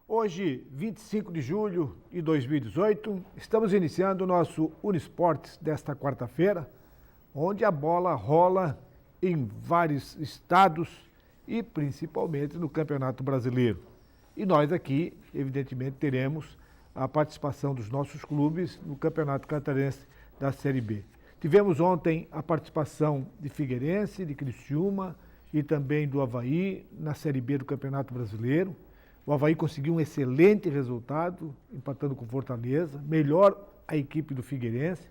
Hoje, 25 de julho de 2018, estamos iniciando o nosso Uniesportes desta quarta-feira, onde a bola rola em vários estados e principalmente no Campeonato Brasileiro. E nós aqui, evidentemente, teremos a participação dos nossos clubes no Campeonato Catarinense da Série B. Tivemos ontem a participação de Figueirense, de Criciúma e também do Avaí na Série B do Campeonato Brasileiro. O Avaí conseguiu um excelente resultado, empatando com Fortaleza, melhor a equipe do Figueirense,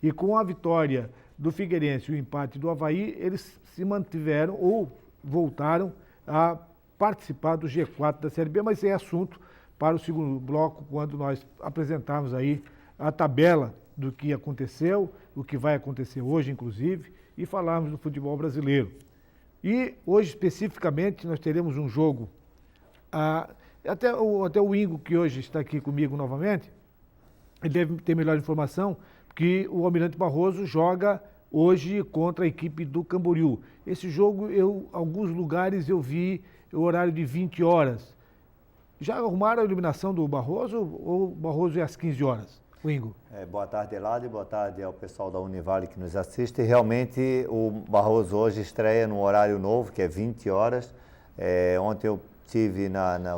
e com a vitória do Figueirense e o empate do Avaí, eles se mantiveram ou voltaram a participar do G4 da Série B, mas é assunto para o segundo bloco, quando nós apresentarmos aí a tabela do que aconteceu, o que vai acontecer hoje, inclusive, e falarmos do futebol brasileiro. E hoje, especificamente, nós teremos um jogo... Até o Ingo, que hoje está aqui comigo novamente, ele deve ter melhor informação, porque o Almirante Barroso joga hoje contra a equipe do Camboriú. Esse jogo, alguns lugares eu vi o horário de 20 horas. Já arrumaram a iluminação do Barroso ou o Barroso é às 15 horas? O Ingo. Boa tarde, Elado, e boa tarde ao pessoal da Univale que nos assiste. Realmente, o Barroso hoje estreia num horário novo, que é 20 horas. Ontem eu estive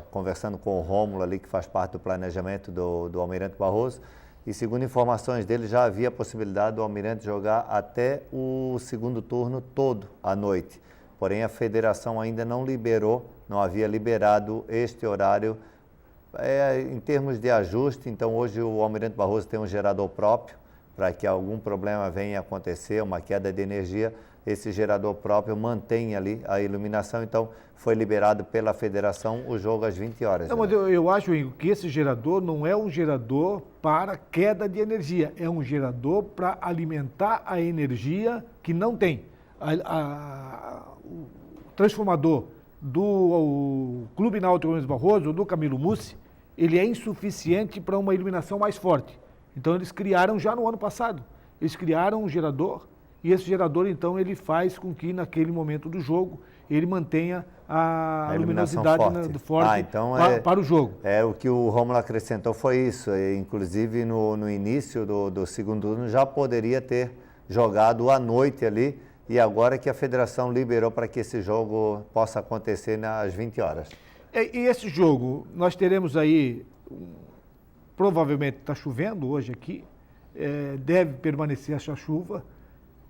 conversando com o Rômulo ali, que faz parte do planejamento do Almirante Barroso, e segundo informações dele, já havia a possibilidade do Almirante jogar até o segundo turno todo à noite. Porém, a federação ainda não havia liberado este horário em termos de ajuste. Então, hoje o Almirante Barroso tem um gerador próprio, para que algum problema venha a acontecer, uma queda de energia, esse gerador próprio mantém ali a iluminação, então foi liberado pela federação o jogo às 20 horas. Não, mas eu acho, Igor, que esse gerador não é um gerador para queda de energia, é um gerador para alimentar a energia que não tem. O transformador do Clube Náutico Almirante Barroso, do Camilo Mussi, ele é insuficiente para uma iluminação mais forte. Então eles criaram já no ano passado, eles criaram um gerador. E esse gerador, então, ele faz com que, naquele momento do jogo, ele mantenha a luminosidade forte então para o jogo. O que o Rômulo acrescentou foi isso. Inclusive, no início do segundo turno, já poderia ter jogado à noite ali, e agora que a federação liberou para que esse jogo possa acontecer às 20 horas. E esse jogo, nós teremos aí, provavelmente está chovendo hoje aqui, deve permanecer essa chuva.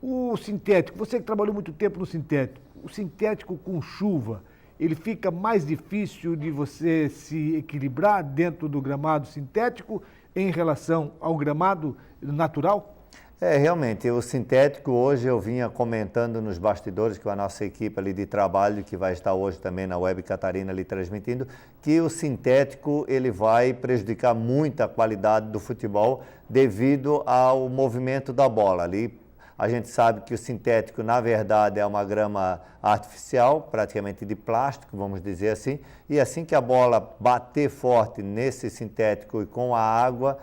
O sintético, você que trabalhou muito tempo no sintético, o sintético com chuva, ele fica mais difícil de você se equilibrar dentro do gramado sintético em relação ao gramado natural? Realmente, o sintético hoje eu vinha comentando nos bastidores com a nossa equipe ali de trabalho, que vai estar hoje também na Web Catarina ali transmitindo, que o sintético ele vai prejudicar muito a qualidade do futebol devido ao movimento da bola ali. A gente sabe que o sintético, na verdade, é uma grama artificial, praticamente de plástico, vamos dizer assim, e assim que a bola bater forte nesse sintético e com a água,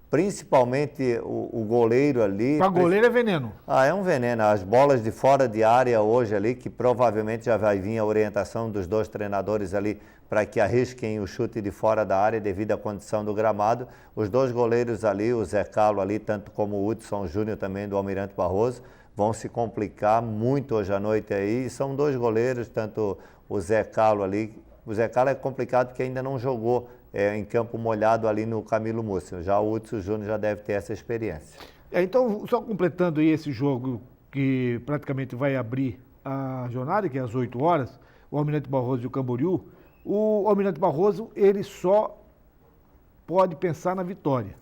principalmente o goleiro ali... Para goleiro é veneno. É um veneno. As bolas de fora de área hoje ali, que provavelmente já vai vir a orientação dos dois treinadores ali para que arrisquem o chute de fora da área devido à condição do gramado. Os dois goleiros ali, o Zé Carlos ali, tanto como o Hudson Júnior também do Almirante Barroso, vão se complicar muito hoje à noite aí. E são dois goleiros, tanto o Zé Carlos ali. O Zé Carlos é complicado porque ainda não jogou em campo molhado ali no Camilo Mussi. Já o Hudson Júnior já deve ter essa experiência. Então, só completando aí esse jogo que praticamente vai abrir a jornada, que é às 8 horas, o Almirante Barroso e o Camboriú, o Almirante Barroso, ele só pode pensar na vitória,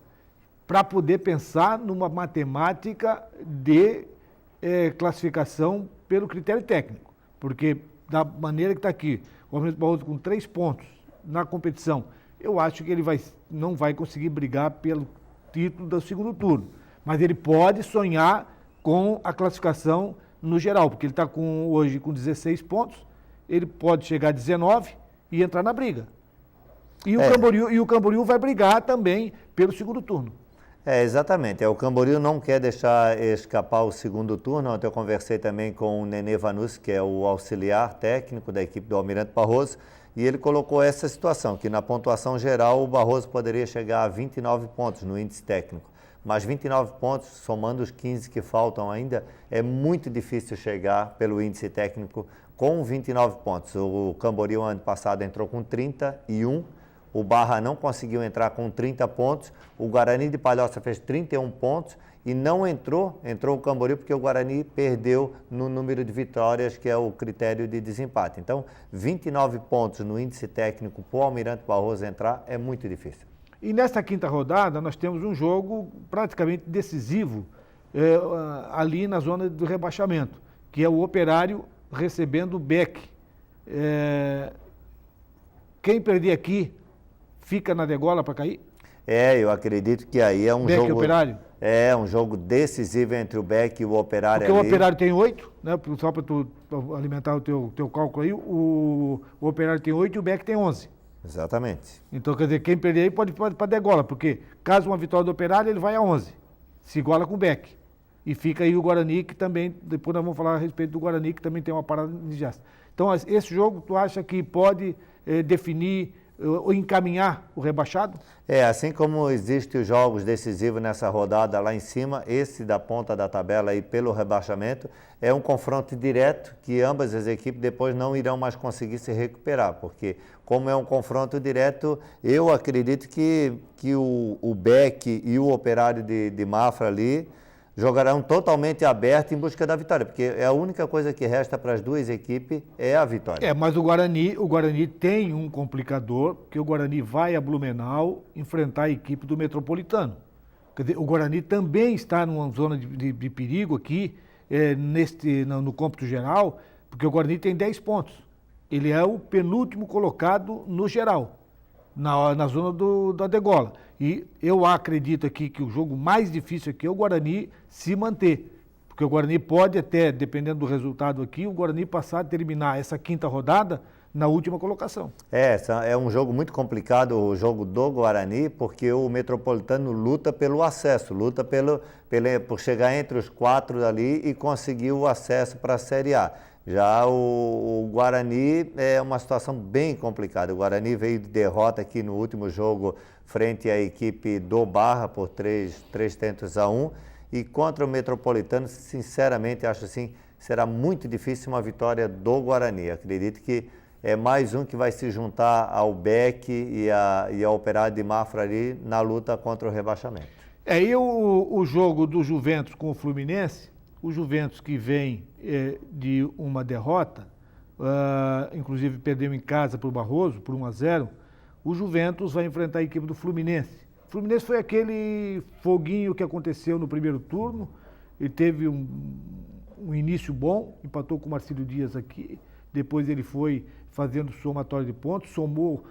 para poder pensar numa matemática de classificação pelo critério técnico, porque da maneira que está aqui, o Almirante Barroso com 3 pontos na competição, eu acho que ele não vai conseguir brigar pelo título do segundo turno, mas ele pode sonhar com a classificação no geral, porque ele está hoje com 16 pontos, ele pode chegar a 19 e entrar na briga. E o Camboriú vai brigar também pelo segundo turno. Exatamente. O Camboriú não quer deixar escapar o segundo turno. Ontem eu conversei também com o Nenê Vanucci, que é o auxiliar técnico da equipe do Almirante Barroso, e ele colocou essa situação, que na pontuação geral o Barroso poderia chegar a 29 pontos no índice técnico. Mas 29 pontos, somando os 15 que faltam ainda, é muito difícil chegar pelo índice técnico com 29 pontos. O Camboriú ano passado entrou com 31, o Barra não conseguiu entrar com 30 pontos, o Guarani de Palhoça fez 31 pontos e não entrou o Camboriú porque o Guarani perdeu no número de vitórias, que é o critério de desempate. Então, 29 pontos no índice técnico para o Almirante Barroso entrar é muito difícil. E nesta quinta rodada, nós temos um jogo praticamente decisivo ali na zona do rebaixamento, que é o Operário recebendo o BEC. Quem perder aqui fica na degola para cair? Eu acredito que aí é um BEC jogo... e Operário? É um jogo decisivo entre o BEC e o Operário. Porque ali. o Operário tem 8, né? Só para tu alimentar o teu cálculo aí, o Operário tem 8 e o BEC tem 11. Exatamente. Então, quer dizer, quem perder aí pode ir para degola, porque caso uma vitória do Operário, ele vai a 11. Se iguala com o BEC. E fica aí o Guarani, que também, depois nós vamos falar a respeito do Guarani, que também tem uma parada indigesta. Então, esse jogo, tu acha que pode definir ou encaminhar o rebaixado? Assim como existem os jogos decisivos nessa rodada lá em cima, esse da ponta da tabela aí pelo rebaixamento é um confronto direto que ambas as equipes depois não irão mais conseguir se recuperar, porque como é um confronto direto, eu acredito que o BEC e o Operário de Mafra ali jogarão totalmente aberto em busca da vitória, porque é a única coisa que resta para as duas equipes é a vitória. Mas o Guarani tem um complicador, porque o Guarani vai a Blumenau enfrentar a equipe do Metropolitano. Quer dizer, o Guarani também está numa zona de perigo aqui, no cômputo geral, porque o Guarani tem 10 pontos. Ele é o penúltimo colocado no geral, na zona da degola. E eu acredito aqui que o jogo mais difícil aqui é o Guarani se manter. Porque o Guarani pode até, dependendo do resultado aqui, o Guarani passar a terminar essa quinta rodada na última colocação. É um jogo muito complicado, o jogo do Guarani, porque o Metropolitano luta pelo acesso, luta por chegar entre os 4 ali e conseguir o acesso para a Série A. Já o Guarani é uma situação bem complicada. O Guarani veio de derrota aqui no último jogo frente à equipe do Barra por 3-1. E contra o Metropolitano, sinceramente, acho assim, será muito difícil uma vitória do Guarani. Acredito que é mais um que vai se juntar ao BEC e ao Operário de Mafra ali na luta contra o rebaixamento. E o jogo do Juventus com o Fluminense, o Juventus que vem de uma derrota, inclusive perdeu em casa para o Barroso, por 1-0, o Juventus vai enfrentar a equipe do Fluminense. O Fluminense foi aquele foguinho que aconteceu no primeiro turno, ele teve um início bom, empatou com o Marcílio Dias aqui, depois ele foi fazendo somatório de pontos, somou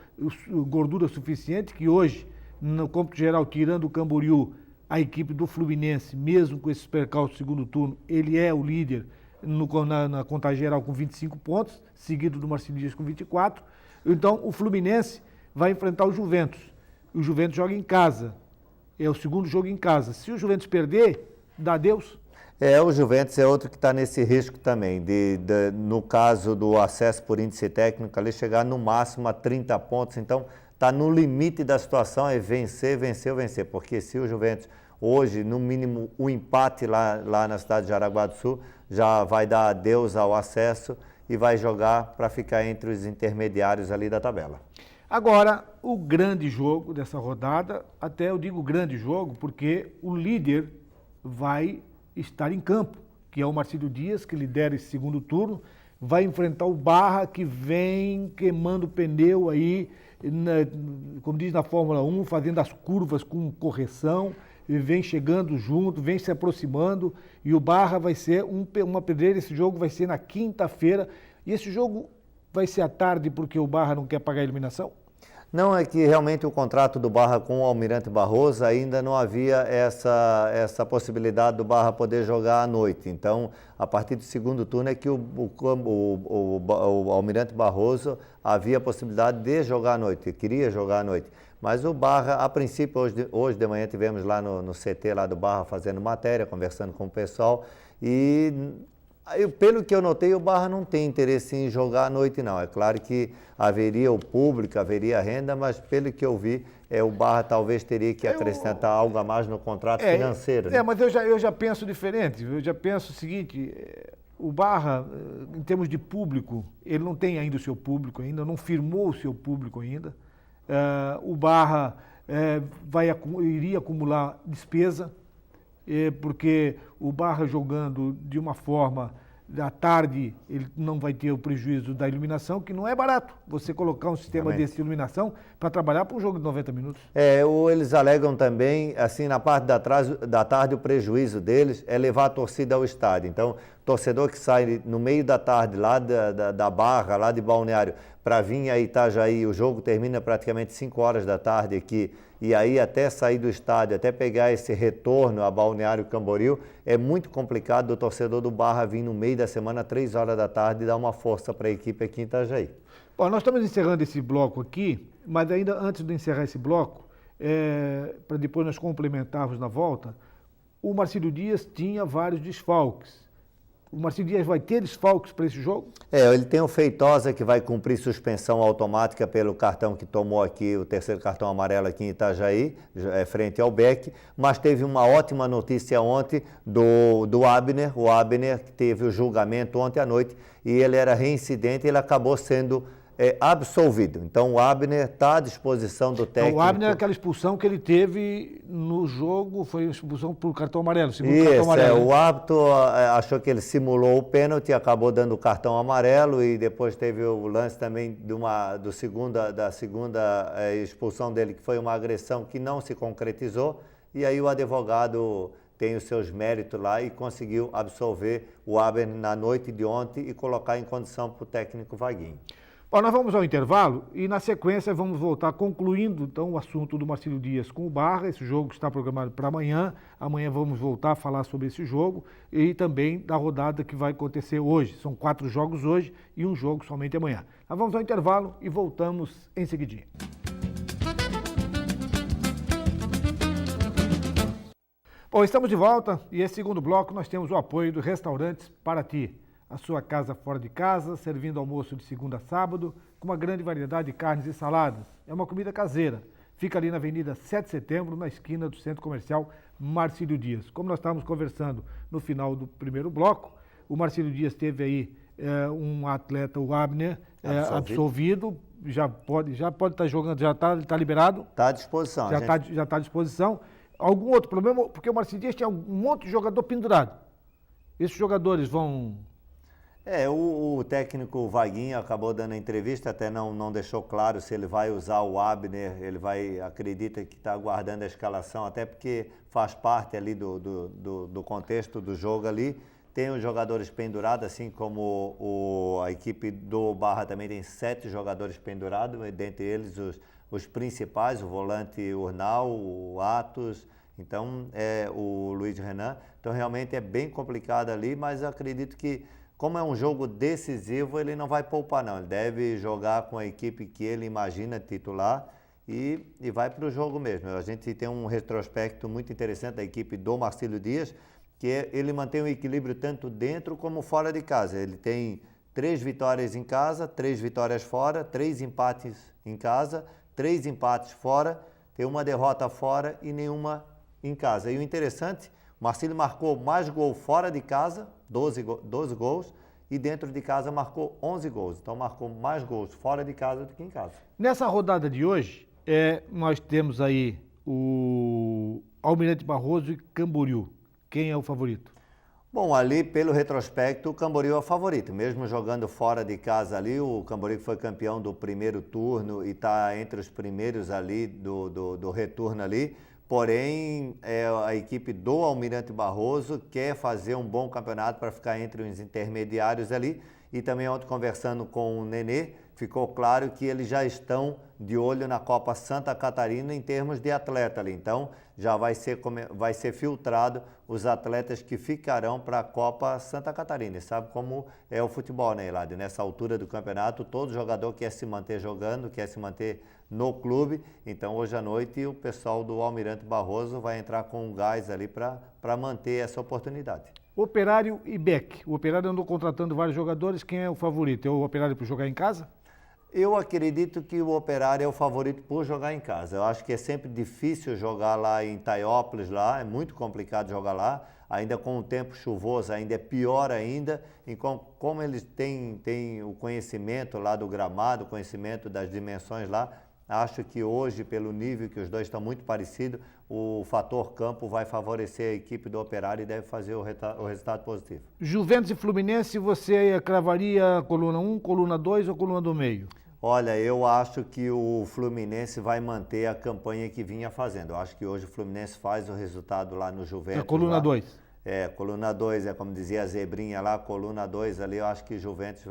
gordura suficiente, que hoje, no cômputo geral, tirando o Camboriú, a equipe do Fluminense, mesmo com esses percalços do segundo turno, ele é o líder na contagem geral com 25 pontos, seguido do Marcílio Dias com 24. Então, o Fluminense vai enfrentar o Juventus. O Juventus joga em casa. É o segundo jogo em casa. Se o Juventus perder, dá adeus. O Juventus é outro que está nesse risco também, no caso do acesso por índice técnico, ali chegar no máximo a 30 pontos. Então, está no limite da situação, é vencer, porque se o Juventus hoje, no mínimo, o empate lá na cidade de Jaraguá do Sul, já vai dar adeus ao acesso e vai jogar para ficar entre os intermediários ali da tabela. Agora, o grande jogo dessa rodada, até eu digo grande jogo, porque o líder vai estar em campo, que é o Marcílio Dias, que lidera esse segundo turno, vai enfrentar o Barra, que vem queimando pneu aí, como diz na Fórmula 1, fazendo as curvas com correção, e vem chegando junto, vem se aproximando, e o Barra vai ser uma pedreira. Esse jogo vai ser na quinta-feira, e esse jogo vai ser à tarde porque o Barra não quer pagar a eliminação? Não, é que realmente o contrato do Barra com o Almirante Barroso ainda não havia essa possibilidade do Barra poder jogar à noite. Então, a partir do segundo turno é que o Almirante Barroso havia a possibilidade de jogar à noite, queria jogar à noite. Mas o Barra, a princípio, hoje de manhã tivemos lá no CT lá do Barra fazendo matéria, conversando com o pessoal e pelo que eu notei, o Barra não tem interesse em jogar à noite, não. É claro que haveria o público, haveria renda, mas pelo que eu vi, o Barra talvez teria que acrescentar algo a mais no contrato financeiro. Né? Mas eu já penso diferente. Eu já penso o seguinte, o Barra, em termos de público, ele não tem ainda o seu público ainda, não firmou o seu público ainda. O Barra iria acumular despesa, porque o Barra jogando de uma forma à tarde, ele não vai ter o prejuízo da iluminação, que não é barato você colocar um sistema desse de iluminação para trabalhar para um jogo de 90 minutos. Eles alegam também, assim, na parte da tarde, o prejuízo deles é levar a torcida ao estádio. Então, torcedor que sai no meio da tarde, lá da Barra, lá de Balneário, para vir a Itajaí, o jogo termina praticamente 5 horas da tarde aqui, e aí até sair do estádio, até pegar esse retorno a Balneário Camboriú, é muito complicado o torcedor do Barra vir no meio da semana, 3 horas da tarde, e dar uma força para a equipe aqui em Itajaí. Bom, nós estamos encerrando esse bloco aqui, mas ainda antes de encerrar esse bloco, para depois nós complementarmos na volta, o Marcílio Dias tinha vários desfalques. O Marcílio Dias vai ter desfalques para esse jogo? Ele tem o Feitosa, que vai cumprir suspensão automática pelo cartão que tomou aqui, o terceiro cartão amarelo aqui em Itajaí, frente ao Beck, mas teve uma ótima notícia ontem do Abner, o Abner que teve o julgamento ontem à noite e ele era reincidente e ele acabou sendo absolvido. Então o Abner está à disposição do técnico. Então, o Abner, aquela expulsão que ele teve no jogo, foi expulsão por cartão amarelo, segundo cartão amarelo. O árbitro achou que ele simulou o pênalti e acabou dando o cartão amarelo e depois teve o lance também da segunda expulsão dele, que foi uma agressão que não se concretizou e aí o advogado tem os seus méritos lá e conseguiu absolver o Abner na noite de ontem e colocar em condição para o técnico Vaguinho. Bom, nós vamos ao intervalo e na sequência vamos voltar concluindo então o assunto do Marcílio Dias com o Barra. Esse jogo está programado para amanhã. Amanhã vamos voltar a falar sobre esse jogo e também da rodada que vai acontecer hoje. São 4 jogos hoje e um jogo somente amanhã. Nós vamos ao intervalo e voltamos em seguidinha. Bom, estamos de volta e esse segundo bloco nós temos o apoio do Restaurantes Paraty. A sua casa fora de casa, servindo almoço de segunda a sábado, com uma grande variedade de carnes e saladas. É uma comida caseira. Fica ali na Avenida 7 de Setembro, na esquina do Centro Comercial Marcílio Dias. Como nós estávamos conversando no final do primeiro bloco, o Marcílio Dias teve aí um atleta, o Abner, absolvido. Já pode estar jogando, já está liberado? Está à disposição. Já está à disposição. Algum outro problema? Porque o Marcílio Dias tinha um monte de jogador pendurado. Esses jogadores vão... O técnico Vaguinho acabou dando a entrevista, até não deixou claro se ele vai usar o Abner, acredita que está aguardando a escalação, até porque faz parte ali do contexto do jogo ali. Tem os jogadores pendurados, assim como a equipe do Barra também tem 7 jogadores pendurados, dentre eles os principais, o volante Urnal, o Atos, então o Luiz Renan. Então realmente é bem complicado ali, mas acredito que como é um jogo decisivo, ele não vai poupar não, ele deve jogar com a equipe que ele imagina titular e vai para o jogo mesmo. A gente tem um retrospecto muito interessante da equipe do Marcílio Dias, que ele mantém um equilíbrio tanto dentro como fora de casa. Ele tem 3 vitórias em casa, 3 vitórias fora, 3 empates em casa, 3 empates fora, tem uma derrota fora e nenhuma em casa. E o interessante, o Marcílio marcou mais gol fora de casa, 12 gols, e dentro de casa marcou 11 gols. Então marcou mais gols fora de casa do que em casa. Nessa rodada de hoje, nós temos aí o Almirante Barroso e Camboriú. Quem é o favorito? Bom, ali pelo retrospecto, o Camboriú é o favorito. Mesmo jogando fora de casa ali, o Camboriú foi campeão do primeiro turno e está entre os primeiros ali do retorno ali. Porém, a equipe do Almirante Barroso quer fazer um bom campeonato para ficar entre os intermediários ali. E também ontem conversando com o Nenê, ficou claro que eles já estão de olho na Copa Santa Catarina em termos de atleta ali. Então, já vai ser filtrado os atletas que ficarão para a Copa Santa Catarina. E sabe como é o futebol, né, Eladio? Nessa altura do campeonato, todo jogador quer se manter jogando, quer se manter no clube. Então, hoje à noite, o pessoal do Almirante Barroso vai entrar com um gás ali para manter essa oportunidade. Operário e Beck. O Operário andou contratando vários jogadores. Quem é o favorito? É o Operário para jogar em casa? Eu acredito que o Operário é o favorito por jogar em casa. Eu acho que é sempre difícil jogar lá em Taiópolis, lá, é muito complicado jogar lá. Ainda com o tempo chuvoso, ainda é pior ainda. E como eles têm o conhecimento lá do gramado, o conhecimento das dimensões lá, acho que hoje, pelo nível que os dois estão muito parecidos, o fator campo vai favorecer a equipe do Operário e deve fazer o resultado positivo. Juventus e Fluminense, você cravaria coluna 1, coluna 2 ou coluna do meio? Olha, eu acho que o Fluminense vai manter a campanha que vinha fazendo. Eu acho que hoje o Fluminense faz o resultado lá no Juventus. É coluna 2. Coluna 2, como dizia a Zebrinha lá, coluna 2 ali, eu acho que o Juventus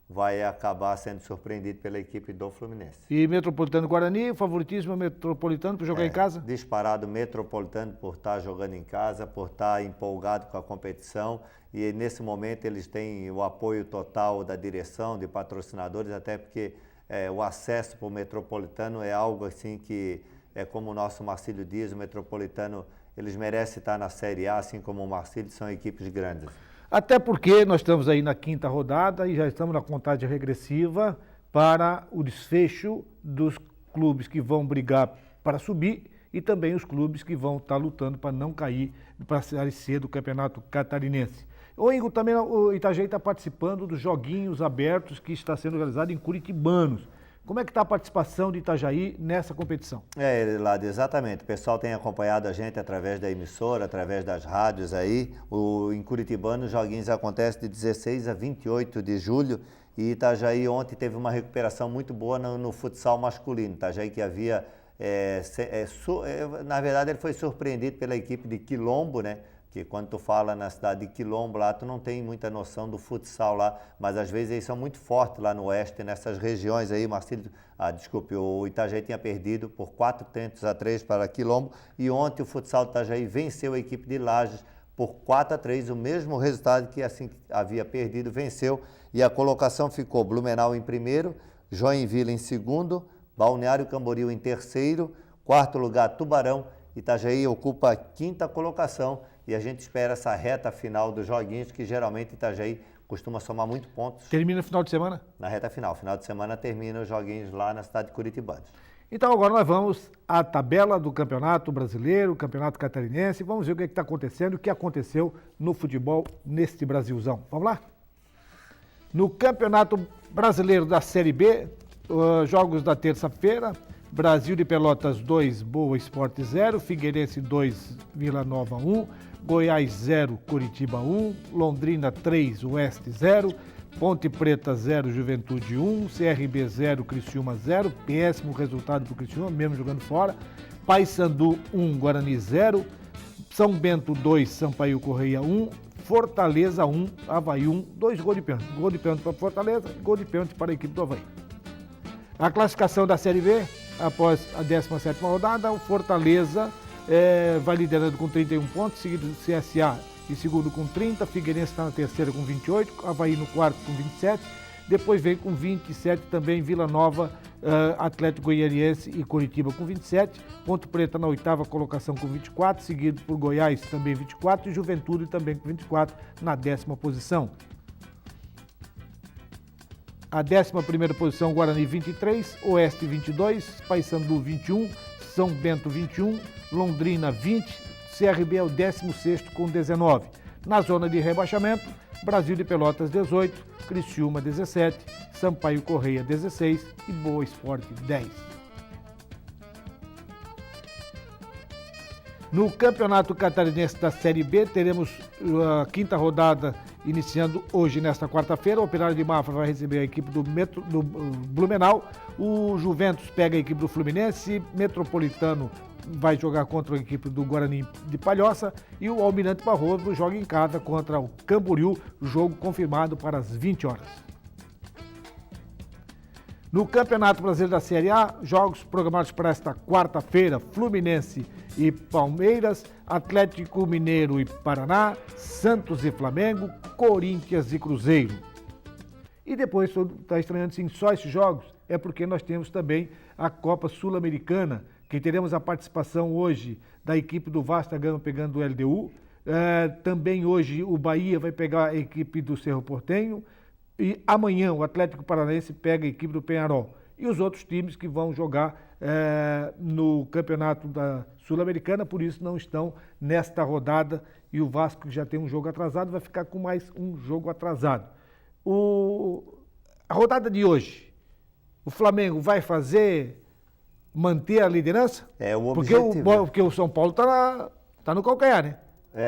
vai acabar sendo surpreendido pela equipe do Fluminense. E Metropolitano Guarani, o favoritismo é Metropolitano para jogar em casa? Disparado Metropolitano por estar jogando em casa, por estar empolgado com a competição. E nesse momento eles têm o apoio total da direção, de patrocinadores, até porque o acesso para o Metropolitano é algo assim que é como o nosso Marcílio diz, o Metropolitano, eles merecem estar na Série A, assim como o Marcílio, são equipes grandes. Até porque nós estamos aí na 5ª rodada e já estamos na contagem regressiva para o desfecho dos clubes que vão brigar para subir e também os clubes que vão estar lutando para não cair para a Série C do Campeonato Catarinense. O Ingo, também o Itajaí está participando dos joguinhos abertos que está sendo realizado em Curitibanos. Como é que está a participação de Itajaí nessa competição? Eladio, exatamente. O pessoal tem acompanhado a gente através da emissora, através das rádios aí. Em Curitibano, os joguinhos acontecem de 16 a 28 de julho. E Itajaí ontem teve uma recuperação muito boa no futsal masculino. Itajaí que havia... na verdade, ele foi surpreendido pela equipe de Quilombo, né? Que quando tu fala na cidade de Quilombo lá, tu não tem muita noção do futsal lá, mas às vezes eles são muito fortes lá no oeste, nessas regiões aí, Marcílio, desculpe, o Itajaí tinha perdido por 4-3 para Quilombo, e ontem o futsal do Itajaí venceu a equipe de Lages por 4-3, o mesmo resultado que assim havia perdido, venceu, e a colocação ficou Blumenau em primeiro, Joinville em segundo, Balneário Camboriú em terceiro, quarto lugar Tubarão, Itajaí ocupa a 5ª colocação, e a gente espera essa reta final dos joguinhos, que geralmente Itajaí costuma somar muito pontos. Termina no final de semana? Na reta final. Final de semana termina os joguinhos lá na cidade de Curitibanos. Então agora nós vamos à tabela do Campeonato Brasileiro, Campeonato Catarinense, vamos ver o que está acontecendo, o que aconteceu no futebol neste Brasilzão. Vamos lá? No Campeonato Brasileiro da Série B, jogos da terça-feira, Brasil de Pelotas 2, Boa Esporte 0, Figueirense 2, Vila Nova 1, Goiás 0, Curitiba 1, Londrina 3, Oeste 0, Ponte Preta 0, Juventude 1, CRB 0, Criciúma 0, péssimo resultado para o Criciúma, mesmo jogando fora, Paysandu 1, Guarani 0, São Bento 2, Sampaio Correia 1, Fortaleza 1, Avaí 1, 2 gols de pênalti. Gol de pênalti para Fortaleza, gol de pênalti para a equipe do Avaí. A classificação da Série B, após a 17ª rodada, o Fortaleza vai liderando com 31 pontos, seguido do CSA em segundo com 30, Figueirense está na terceira com 28, Avaí no quarto com 27, depois vem com 27 também Vila Nova, Atlético Goianiense e Curitiba com 27, Ponte Preta na 8ª colocação com 24, seguido por Goiás também 24 e Juventude também com 24 na 10ª posição. A 11ª posição, Guarani 23, Oeste 22, Paysandu 21, São Bento 21, Londrina 20, CRB é o 16º com 19. Na zona de rebaixamento, Brasil de Pelotas 18, Criciúma 17, Sampaio Correia 16 e Boa Esporte 10. No Campeonato Catarinense da Série B, teremos a 5ª rodada iniciando hoje, nesta quarta-feira. O Operário de Mafra vai receber a equipe do Blumenau. O Juventus pega a equipe do Fluminense. Metropolitano vai jogar contra a equipe do Guarani de Palhoça. E o Almirante Barroso joga em casa contra o Camboriú. Jogo confirmado para as 20 horas. No Campeonato Brasileiro da Série A, jogos programados para esta quarta-feira: Fluminense e Palmeiras, Atlético Mineiro e Paraná, Santos e Flamengo, Corinthians e Cruzeiro. E depois, está estranhando sim, só esses jogos? É porque nós temos também a Copa Sul-Americana, que teremos a participação hoje da equipe do Vasco da Gama pegando o LDU. Também hoje o Bahia vai pegar a equipe do Cerro Porteño. E amanhã o Atlético Paranaense pega a equipe do Peñarol. E os outros times que vão jogar no Campeonato da Sul-Americana, por isso não estão nesta rodada. E o Vasco, que já tem um jogo atrasado, vai ficar com mais um jogo atrasado. A rodada de hoje, o Flamengo vai manter a liderança? É o objetivo. Porque o São Paulo tá no calcanhar, né?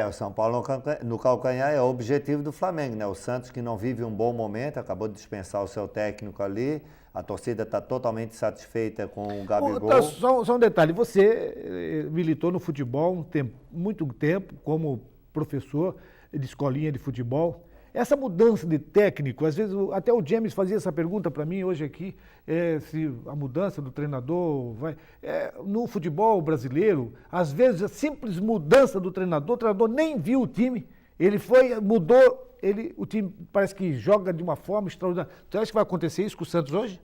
O São Paulo no calcanhar é o objetivo do Flamengo, né? O Santos, que não vive um bom momento, acabou de dispensar o seu técnico ali, a torcida está totalmente satisfeita com o Gabigol. Só um detalhe, você militou no futebol muito tempo como professor de escolinha de futebol. Essa mudança de técnico, às vezes até o James fazia essa pergunta para mim hoje aqui, se a mudança do treinador vai... no futebol brasileiro, às vezes a simples mudança do treinador, o treinador nem viu o time, ele mudou, o time parece que joga de uma forma extraordinária. Você acha que vai acontecer isso com o Santos hoje?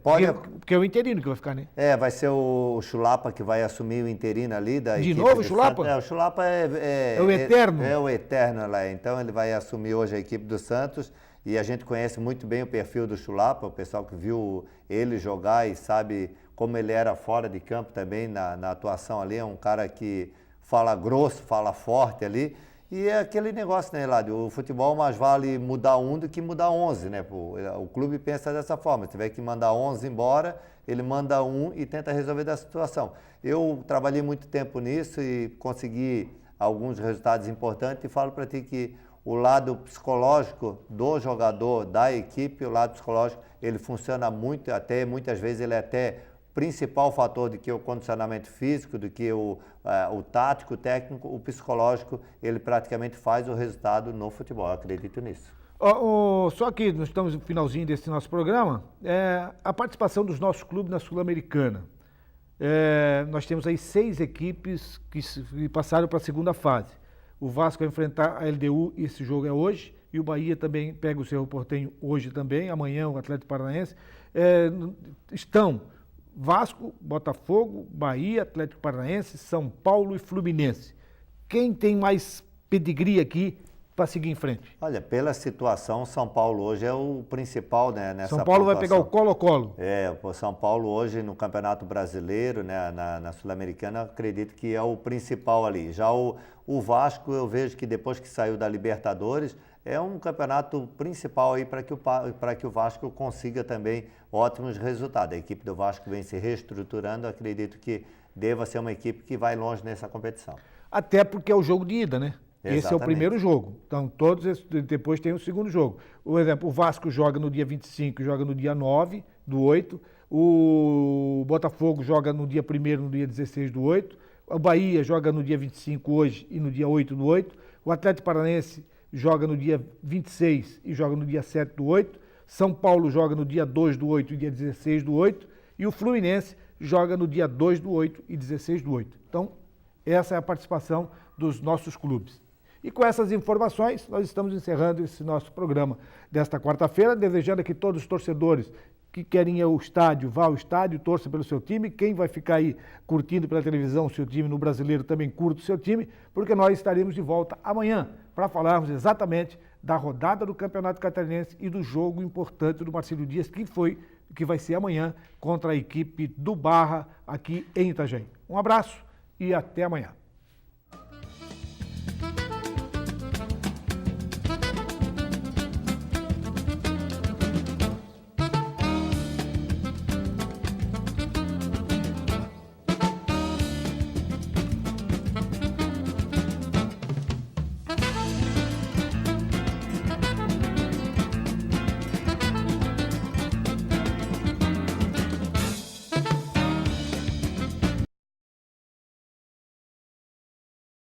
Pode... Porque é o interino que vai ficar, né? Vai ser o Chulapa que vai assumir o interino ali da equipe. De novo o Chulapa? O Chulapa é o eterno. É o eterno lá. Então ele vai assumir hoje a equipe do Santos e a gente conhece muito bem o perfil do Chulapa, o pessoal que viu ele jogar e sabe como ele era fora de campo também na atuação ali. É um cara que fala grosso, fala forte ali. E é aquele negócio, né, Eladio? O futebol mais vale mudar um do que mudar 11, né? O clube pensa dessa forma. Se tiver que mandar 11 embora, ele manda um e tenta resolver da situação. Eu trabalhei muito tempo nisso e consegui alguns resultados importantes e falo para ti que o lado psicológico do jogador, da equipe, o lado psicológico, ele funciona muito, até muitas vezes ele é até principal fator do que o condicionamento físico, do que o tático, o técnico, o psicológico, ele praticamente faz o resultado no futebol, eu acredito nisso. Só que nós estamos no finalzinho desse nosso programa, a participação dos nossos clubes na Sul-Americana. Nós temos aí 6 equipes que passaram para a segunda fase. O Vasco vai enfrentar a LDU, esse jogo é hoje, e o Bahia também pega o Cerro Porteño hoje também, amanhã o Atlético Paranaense. Estão Vasco, Botafogo, Bahia, Atlético Paranaense, São Paulo e Fluminense. Quem tem mais pedigree aqui para seguir em frente? Olha, pela situação, São Paulo hoje é o principal, né, nessa São Paulo pontuação. vai pegar o Colo-Colo. O São Paulo hoje no Campeonato Brasileiro, né, na Sul-Americana, acredito que é o principal ali. Já o Vasco, eu vejo que depois que saiu da Libertadores, é um campeonato principal aí para que o Vasco consiga também ótimos resultados. A equipe do Vasco vem se reestruturando, acredito que deva ser uma equipe que vai longe nessa competição. Até porque é o jogo de ida, né? Exatamente. Esse é o primeiro jogo. Então, depois tem o segundo jogo. Por exemplo, o Vasco joga no dia 25, joga no dia 9 do 8. O Botafogo joga no dia 1º, no dia 16 do 8. O Bahia joga no dia 25 hoje e no dia 8 do 8. O Atlético Paranaense joga no dia 26 e joga no dia 7 do 8. São Paulo joga no dia 2 do 8 e dia 16 do 8. E o Fluminense joga no dia 2 do 8 e 16 do 8. Então, essa é a participação dos nossos clubes. E com essas informações, nós estamos encerrando esse nosso programa desta quarta-feira, desejando que todos os torcedores que querem ir ao estádio, vá ao estádio, torça pelo seu time. Quem vai ficar aí curtindo pela televisão o seu time no Brasileiro também curta o seu time, porque nós estaremos de volta amanhã para falarmos exatamente da rodada do Campeonato Catarinense e do jogo importante do Marcílio Dias, que vai ser amanhã contra a equipe do Barra aqui em Itajaí. Um abraço e até amanhã.